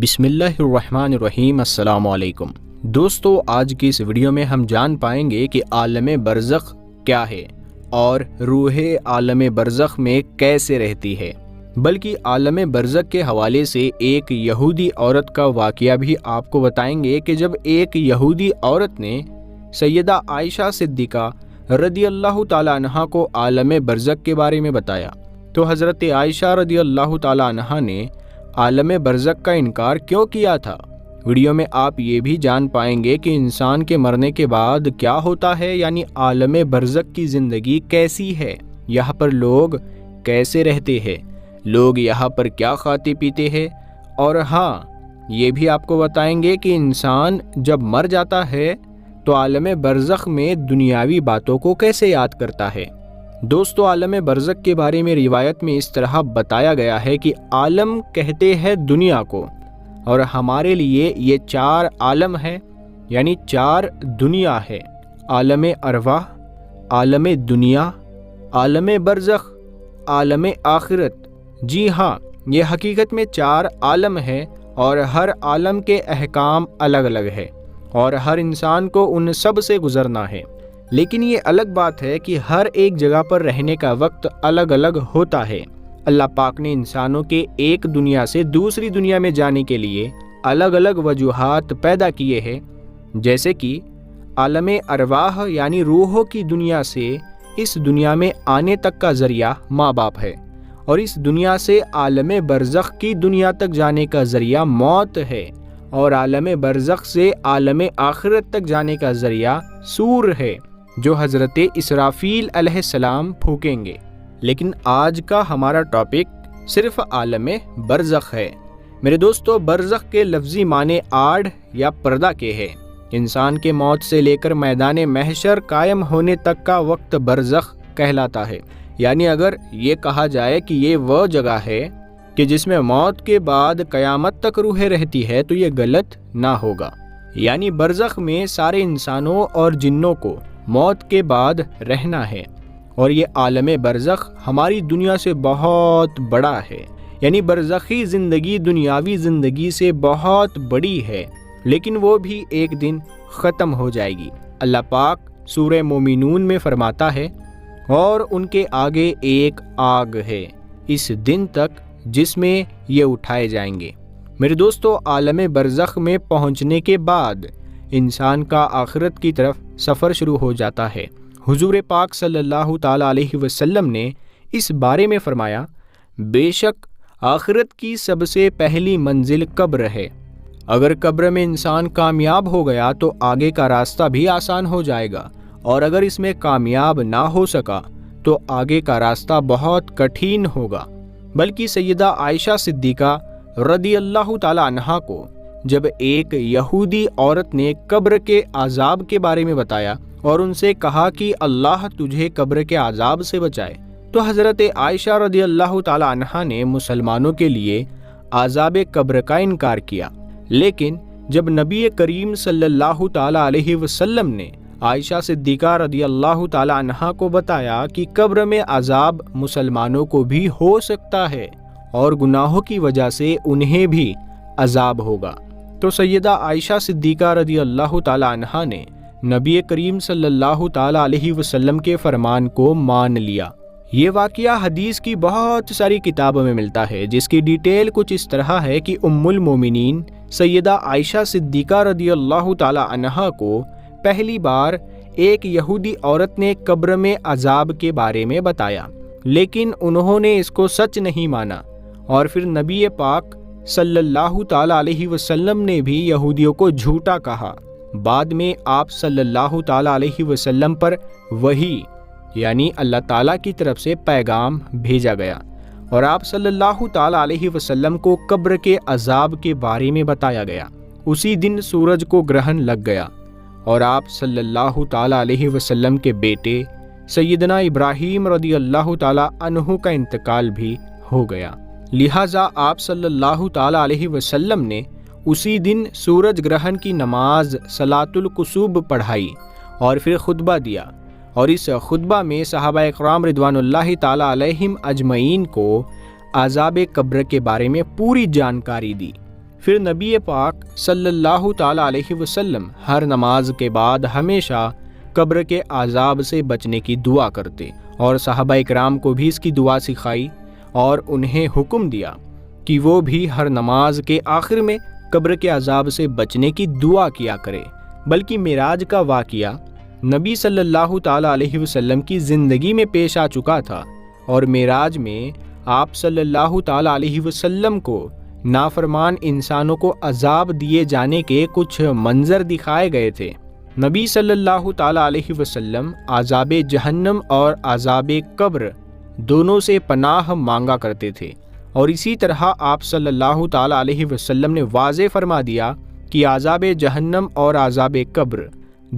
بسم اللہ الرحمن الرحیم۔ السلام علیکم دوستو، آج کی اس ویڈیو میں ہم جان پائیں گے کہ عالم برزخ کیا ہے اور روح عالم برزخ میں کیسے رہتی ہے۔ بلکہ عالم برزخ کے حوالے سے ایک یہودی عورت کا واقعہ بھی آپ کو بتائیں گے کہ جب ایک یہودی عورت نے سیدہ عائشہ صدیقہ رضی اللہ تعالیٰ عنہا کو عالم برزخ کے بارے میں بتایا تو حضرت عائشہ رضی اللہ تعالیٰ عنہا نے عالم برزخ کا انکار کیوں کیا تھا۔ ویڈیو میں آپ یہ بھی جان پائیں گے کہ انسان کے مرنے کے بعد کیا ہوتا ہے، یعنی عالم برزخ کی زندگی کیسی ہے، یہاں پر لوگ کیسے رہتے ہیں، لوگ یہاں پر کیا کھاتے پیتے ہیں، اور ہاں یہ بھی آپ کو بتائیں گے کہ انسان جب مر جاتا ہے تو عالم برزخ میں دنیاوی باتوں کو کیسے یاد کرتا ہے۔ دوستو، عالم برزخ کے بارے میں روایت میں اس طرح بتایا گیا ہے کہ عالم کہتے ہیں دنیا کو، اور ہمارے لیے یہ 4 عالم ہے، یعنی 4 دنیا ہے: عالم ارواح، عالم دنیا، عالم برزخ، عالم آخرت۔ جی ہاں، یہ حقیقت میں 4 عالم ہے اور ہر عالم کے احکام الگ الگ ہے اور ہر انسان کو ان سب سے گزرنا ہے۔ لیکن یہ الگ بات ہے کہ ہر ایک جگہ پر رہنے کا وقت الگ الگ ہوتا ہے۔ اللہ پاک نے انسانوں کے ایک دنیا سے دوسری دنیا میں جانے کے لیے الگ الگ وجوہات پیدا کیے ہیں، جیسے کہ عالم ارواح یعنی روحوں کی دنیا سے اس دنیا میں آنے تک کا ذریعہ ماں باپ ہے، اور اس دنیا سے عالم برزخ کی دنیا تک جانے کا ذریعہ موت ہے، اور عالم برزخ سے عالم آخرت تک جانے کا ذریعہ سور ہے جو حضرت اسرافیل علیہ السلام پھونکیں گے۔ لیکن آج کا ہمارا ٹاپک صرف عالم برزخ ہے۔ میرے دوستو، برزخ کے لفظی معنی آڑ یا پردہ کے ہے۔ انسان کے موت سے لے کر میدان محشر قائم ہونے تک کا وقت برزخ کہلاتا ہے۔ یعنی اگر یہ کہا جائے کہ یہ وہ جگہ ہے کہ جس میں موت کے بعد قیامت تک روح رہتی ہے تو یہ غلط نہ ہوگا۔ یعنی برزخ میں سارے انسانوں اور جنوں کو موت کے بعد رہنا ہے، اور یہ عالم برزخ ہماری دنیا سے بہت بڑا ہے۔ یعنی برزخی زندگی دنیاوی زندگی سے بہت بڑی ہے، لیکن وہ بھی ایک دن ختم ہو جائے گی۔ اللہ پاک سورہ مومنون میں فرماتا ہے، اور ان کے آگے ایک آگ ہے اس دن تک جس میں یہ اٹھائے جائیں گے۔ میرے دوستو، عالم برزخ میں پہنچنے کے بعد انسان کا آخرت کی طرف سفر شروع ہو جاتا ہے۔ حضور پاک صلی اللہ تعالیٰ علیہ وسلم نے اس بارے میں فرمایا، بے شک آخرت کی سب سے پہلی منزل قبر ہے۔ اگر قبر میں انسان کامیاب ہو گیا تو آگے کا راستہ بھی آسان ہو جائے گا، اور اگر اس میں کامیاب نہ ہو سکا تو آگے کا راستہ بہت کٹھن ہوگا۔ بلکہ سیدہ عائشہ صدیقہ رضی اللہ تعالیٰ عنہا کو جب ایک یہودی عورت نے قبر کے عذاب کے بارے میں بتایا اور ان سے کہا کہ اللہ تجھے قبر کے عذاب سے بچائے، تو حضرت عائشہ رضی اللہ تعالیٰ عنہا نے مسلمانوں کے لیے عذاب قبر کا انکار کیا۔ لیکن جب نبی کریم صلی اللہ تعالیٰ علیہ وسلم نے عائشہ صدیقہ رضی اللہ تعالیٰ عنہا کو بتایا کہ قبر میں عذاب مسلمانوں کو بھی ہو سکتا ہے اور گناہوں کی وجہ سے انہیں بھی عذاب ہوگا، تو سیدہ عائشہ صدیقہ رضی اللہ تعالیٰ عنہا نے نبی کریم صلی اللہ تعالیٰ علیہ وسلم کے فرمان کو مان لیا۔ یہ واقعہ حدیث کی بہت ساری کتابوں میں ملتا ہے، جس کی ڈیٹیل کچھ اس طرح ہے کہ ام المومنین سیدہ عائشہ صدیقہ رضی اللہ تعالیٰ عنہا کو پہلی بار ایک یہودی عورت نے قبر میں عذاب کے بارے میں بتایا، لیکن انہوں نے اس کو سچ نہیں مانا، اور پھر نبی پاک صلی اللہ تعالیٰ علیہ وسلم نے بھی یہودیوں کو جھوٹا کہا۔ بعد میں آپ صلی اللہ تعالیٰ علیہ وسلم پر وحی یعنی اللہ تعالیٰ کی طرف سے پیغام بھیجا گیا، اور آپ صلی اللہ تعالیٰ علیہ وسلم کو قبر کے عذاب کے بارے میں بتایا گیا۔ اسی دن سورج کو گرہن لگ گیا، اور آپ صلی اللہ تعالیٰ علیہ وسلم کے بیٹے سیدنا ابراہیم رضی اللہ تعالیٰ عنہ کا انتقال بھی ہو گیا۔ لہٰذا آپ صلی اللہ تعالیٰ علیہ وسلم نے اسی دن سورج گرہن کی نماز صلاۃ الکسوف پڑھائی اور پھر خطبہ دیا، اور اس خطبہ میں صحابہ اکرام رضوان اللہ تعالیٰ علیہم اجمعین کو عذاب قبر کے بارے میں پوری جانکاری دی۔ پھر نبی پاک صلی اللہ تعالیٰ علیہ وسلم ہر نماز کے بعد ہمیشہ قبر کے عذاب سے بچنے کی دعا کرتے اور صحابہ اکرام کو بھی اس کی دعا سکھائی اور انہیں حکم دیا کہ وہ بھی ہر نماز کے آخر میں قبر کے عذاب سے بچنے کی دعا کیا کرے۔ بلکہ معراج کا واقعہ نبی صلی اللہ تعالیٰ علیہ وسلم کی زندگی میں پیش آ چکا تھا اور معراج میں آپ صلی اللہ تعالیٰ علیہ وسلم کو نافرمان انسانوں کو عذاب دیے جانے کے کچھ منظر دکھائے گئے تھے۔ نبی صلی اللہ تعالیٰ علیہ وسلم عذاب جہنم اور عذاب قبر دونوں سے پناہ مانگا کرتے تھے، اور اسی طرح آپ صلی اللہ تعالیٰ علیہ وسلم نے واضح فرما دیا کہ عذاب جہنم اور عذاب قبر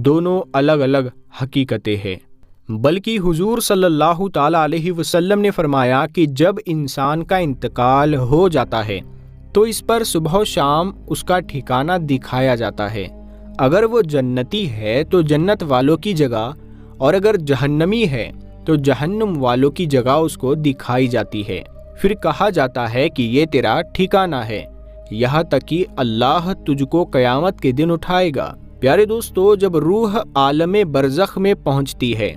دونوں الگ الگ حقیقتیں ہیں۔ بلکہ حضور صلی اللہ تعالیٰ علیہ وسلم نے فرمایا کہ جب انسان کا انتقال ہو جاتا ہے تو اس پر صبح و شام اس کا ٹھکانہ دکھایا جاتا ہے۔ اگر وہ جنتی ہے تو جنت والوں کی جگہ، اور اگر جہنمی ہے تو جہنم والوں کی جگہ اس کو دکھائی جاتی ہے۔ پھر کہا جاتا ہے کہ یہ تیرا ٹھکانہ ہے، یہاں تک کہ اللہ تجھ کو قیامت کے دن اٹھائے گا۔ پیارے دوستو، جب روح عالم برزخ میں پہنچتی ہے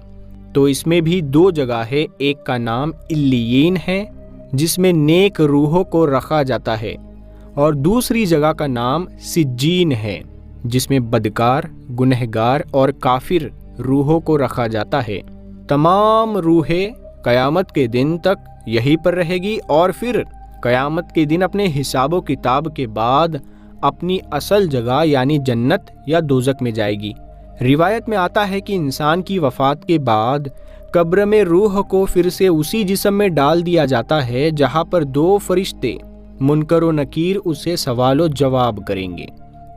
تو اس میں بھی دو جگہ ہے۔ ایک کا نام علیین ہے جس میں نیک روحوں کو رکھا جاتا ہے، اور دوسری جگہ کا نام سجین ہے جس میں بدکار، گنہگار اور کافر روحوں کو رکھا جاتا ہے۔ تمام روحیں قیامت کے دن تک یہیں پر رہے گی اور پھر قیامت کے دن اپنے حساب و کتاب کے بعد اپنی اصل جگہ یعنی جنت یا دوزخ میں جائے گی۔ روایت میں آتا ہے کہ انسان کی وفات کے بعد قبر میں روح کو پھر سے اسی جسم میں ڈال دیا جاتا ہے جہاں پر دو فرشتے منکر و نکیر اسے سوال و جواب کریں گے۔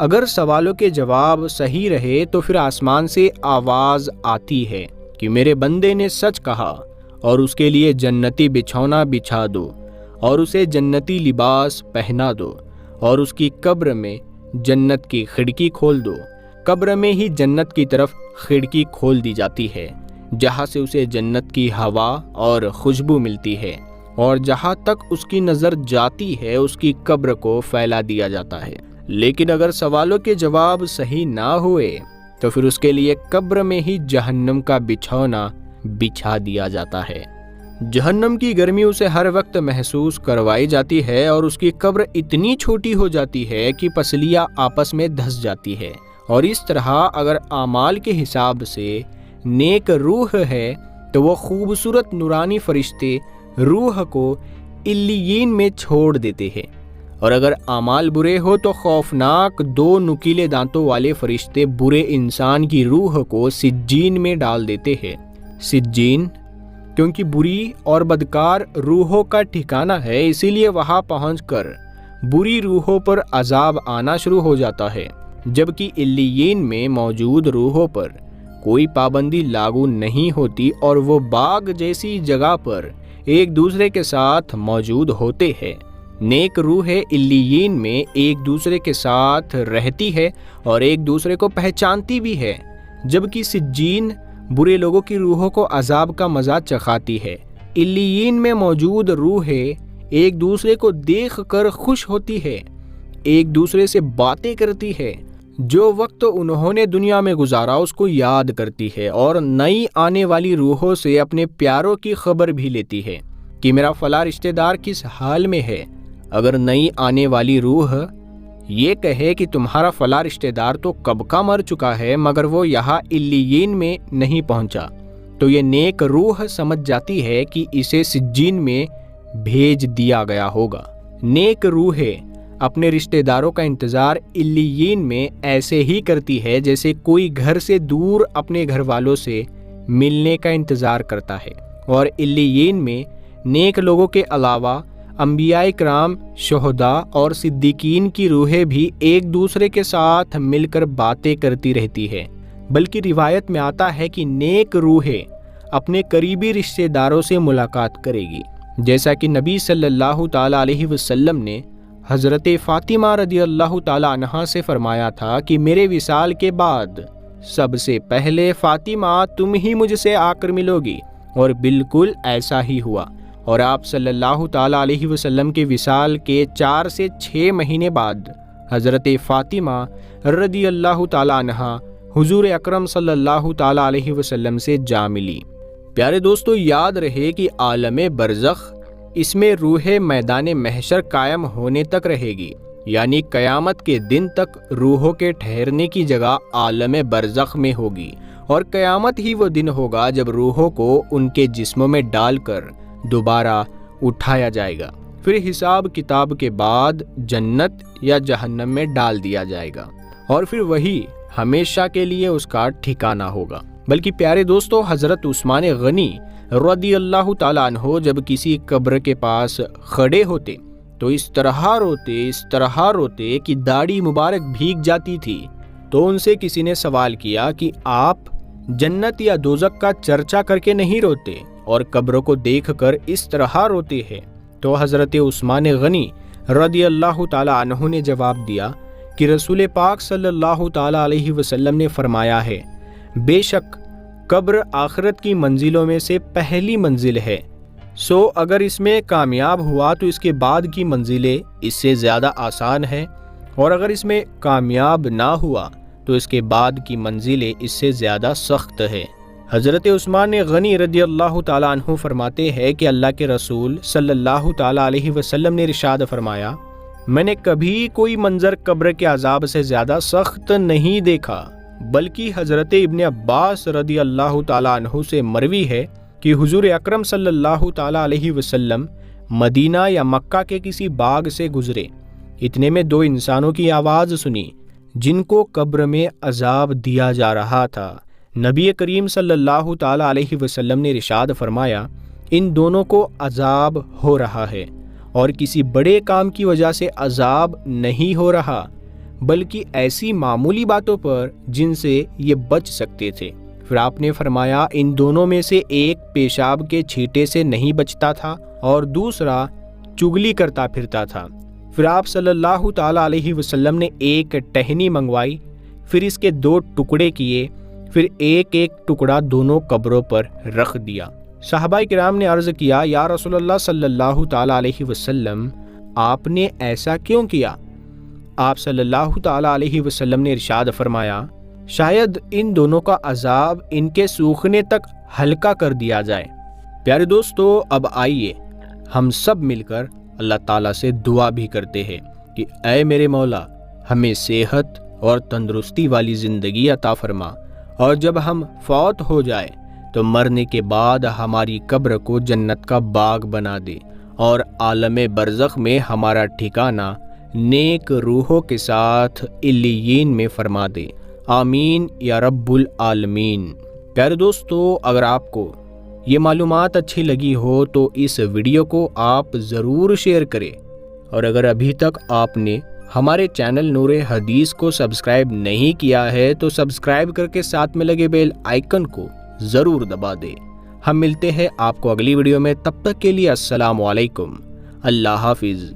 اگر سوالوں کے جواب صحیح رہے تو پھر آسمان سے آواز آتی ہے کہ میرے بندے نے سچ کہا، اور اس کے لیے جنتی بچھونا بچھا دو اور اسے جنتی لباس پہنا دو، اور اس کی قبر میں جنت کی کھڑکی کھول دو۔ قبر میں ہی جنت کی طرف کھڑکی کھول دی جاتی ہے جہاں سے اسے جنت کی ہوا اور خوشبو ملتی ہے، اور جہاں تک اس کی نظر جاتی ہے اس کی قبر کو پھیلا دیا جاتا ہے۔ لیکن اگر سوالوں کے جواب صحیح نہ ہوئے تو پھر اس کے لیے قبر میں ہی جہنم کا بچھونا بچھا دیا جاتا ہے۔ جہنم کی گرمی اسے ہر وقت محسوس کروائی جاتی ہے اور اس کی قبر اتنی چھوٹی ہو جاتی ہے کہ پسلیاں آپس میں دھس جاتی ہے، اور اس طرح اگر اعمال کے حساب سے نیک روح ہے تو وہ خوبصورت نورانی فرشتے روح کو علیین میں چھوڑ دیتے ہیں، اور اگر اعمال برے ہو تو خوفناک دو نکیلے دانتوں والے فرشتے برے انسان کی روح کو سجین میں ڈال دیتے ہیں۔ سجین کیونکہ بری اور بدکار روحوں کا ٹھکانہ ہے، اسی لیے وہاں پہنچ کر بری روحوں پر عذاب آنا شروع ہو جاتا ہے، جبکہ علیین میں موجود روحوں پر کوئی پابندی لاگو نہیں ہوتی اور وہ باغ جیسی جگہ پر ایک دوسرے کے ساتھ موجود ہوتے ہیں۔ نیک روح علیین میں ایک دوسرے کے ساتھ رہتی ہے اور ایک دوسرے کو پہچانتی بھی ہے، جبکہ سجین برے لوگوں کی روحوں کو عذاب کا مزہ چکھاتی ہے۔ علیین میں موجود روحیں ایک دوسرے کو دیکھ کر خوش ہوتی ہے، ایک دوسرے سے باتیں کرتی ہے، جو وقت انہوں نے دنیا میں گزارا اس کو یاد کرتی ہے، اور نئی آنے والی روحوں سے اپنے پیاروں کی خبر بھی لیتی ہے کہ میرا فلاں رشتہ دار کس حال میں ہے۔ اگر نئی آنے والی روح یہ کہے کہ تمہارا فلاں رشتہ دار تو کب کا مر چکا ہے مگر وہ یہاں علیین میں نہیں پہنچا، تو یہ نیک روح سمجھ جاتی ہے کہ اسے سجین میں بھیج دیا گیا ہوگا۔ نیک روح اپنے رشتہ داروں کا انتظار علیین میں ایسے ہی کرتی ہے جیسے کوئی گھر سے دور اپنے گھر والوں سے ملنے کا انتظار کرتا ہے، اور علیین میں نیک لوگوں کے علاوہ انبیاء کرام، شہداء اور صدیقین کی روحیں بھی ایک دوسرے کے ساتھ مل کر باتیں کرتی رہتی ہے۔ بلکہ روایت میں آتا ہے کہ نیک روحیں اپنے قریبی رشتہ داروں سے ملاقات کرے گی، جیسا کہ نبی صلی اللہ تعالیٰ علیہ وسلم نے حضرت فاطمہ رضی اللہ تعالیٰ عنہا سے فرمایا تھا کہ میرے وصال کے بعد سب سے پہلے فاطمہ تم ہی مجھ سے آ کر ملو گی، اور بالکل ایسا ہی ہوا، اور آپ صلی اللہ تعالیٰ علیہ وسلم کے وصال کے 4 سے 6 مہینے بعد حضرت فاطمہ رضی اللہ تعالیٰ عنہا حضور اکرم صلی اللہ تعالیٰ علیہ وسلم سے جا ملی۔ پیارے دوستو، یاد رہے کہ عالم برزخ، اس میں روح میدان محشر قائم ہونے تک رہے گی، یعنی قیامت کے دن تک روحوں کے ٹھہرنے کی جگہ عالم برزخ میں ہوگی، اور قیامت ہی وہ دن ہوگا جب روحوں کو ان کے جسموں میں ڈال کر دوبارہ اٹھایا جائے گا، پھر حساب کتاب کے بعد جنت یا جہنم میں ڈال دیا جائے گا، اور پھر وہی ہمیشہ کے لیے اس کا ٹھکانہ ہوگا۔ بلکہ پیارے دوستو، حضرت عثمان غنی رضی اللہ تعالیٰ عنہ جب کسی قبر کے پاس کھڑے ہوتے تو اس طرح روتے کہ داڑھی مبارک بھیگ جاتی تھی۔ تو ان سے کسی نے سوال کیا کہ آپ جنت یا دوزخ کا چرچا کر کے نہیں روتے اور قبروں کو دیکھ کر اس طرح روتے ہیں؟ تو حضرت عثمان غنی رضی اللہ تعالیٰ عنہ نے جواب دیا کہ رسول پاک صلی اللہ تعالیٰ علیہ وسلم نے فرمایا ہے، بے شک قبر آخرت کی منزلوں میں سے پہلی منزل ہے، سو اگر اس میں کامیاب ہوا تو اس کے بعد کی منزلیں اس سے زیادہ آسان ہے، اور اگر اس میں کامیاب نہ ہوا تو اس کے بعد کی منزلیں اس سے زیادہ سخت ہے۔ حضرت عثمان غنی رضی اللہ تعالیٰ عنہ فرماتے ہیں کہ اللہ کے رسول صلی اللہ تعالیٰ علیہ وسلم نے ارشاد فرمایا، میں نے کبھی کوئی منظر قبر کے عذاب سے زیادہ سخت نہیں دیکھا، بلکہ حضرت ابن عباس رضی اللہ تعالیٰ عنہ سے مروی ہے کہ حضور اکرم صلی اللہ تعالیٰ علیہ وسلم مدینہ یا مکہ کے کسی باغ سے گزرے، اتنے میں دو انسانوں کی آواز سنی جن کو قبر میں عذاب دیا جا رہا تھا۔ نبی کریم صلی اللہ تعالیٰ علیہ وسلم نے ارشاد فرمایا، ان دونوں کو عذاب ہو رہا ہے، اور کسی بڑے کام کی وجہ سے عذاب نہیں ہو رہا، بلکہ ایسی معمولی باتوں پر جن سے یہ بچ سکتے تھے۔ پھر آپ نے فرمایا، ان دونوں میں سے ایک پیشاب کے چھینٹے سے نہیں بچتا تھا اور دوسرا چگلی کرتا پھرتا تھا۔ پھر آپ صلی اللہ تعالیٰ علیہ وسلم نے ایک ٹہنی منگوائی، پھر اس کے دو ٹکڑے کیے، پھر ایک ایک ٹکڑا دونوں قبروں پر رکھ دیا۔ صحابہ کرام نے عرض کیا، یا رسول اللہ صلی اللہ تعالیٰ علیہ وسلم، آپ نے ایسا کیوں کیا؟ آپ صلی اللہ تعالیٰ علیہ وسلم نے ارشاد فرمایا، شاید ان دونوں کا عذاب ان کے سوکھنے تک ہلکا کر دیا جائے۔ پیارے دوستو، اب آئیے ہم سب مل کر اللہ تعالیٰ سے دعا بھی کرتے ہیں کہ اے میرے مولا، ہمیں صحت اور تندرستی والی زندگی عطا فرما، اور جب ہم فوت ہو جائے تو مرنے کے بعد ہماری قبر کو جنت کا باغ بنا دے، اور عالم برزخ میں ہمارا ٹھکانہ نیک روحوں کے ساتھ علیین میں فرما دے، آمین یا رب العالمین۔ پیارے دوستو، اگر آپ کو یہ معلومات اچھی لگی ہو تو اس ویڈیو کو آپ ضرور شیئر کریں، اور اگر ابھی تک آپ نے ہمارے چینل نور حدیث کو سبسکرائب نہیں کیا ہے تو سبسکرائب کر کے ساتھ میں لگے بیل آئیکن کو ضرور دبا دیں۔ ہم ملتے ہیں آپ کو اگلی ویڈیو میں، تب تک کے لیے السلام علیکم، اللہ حافظ۔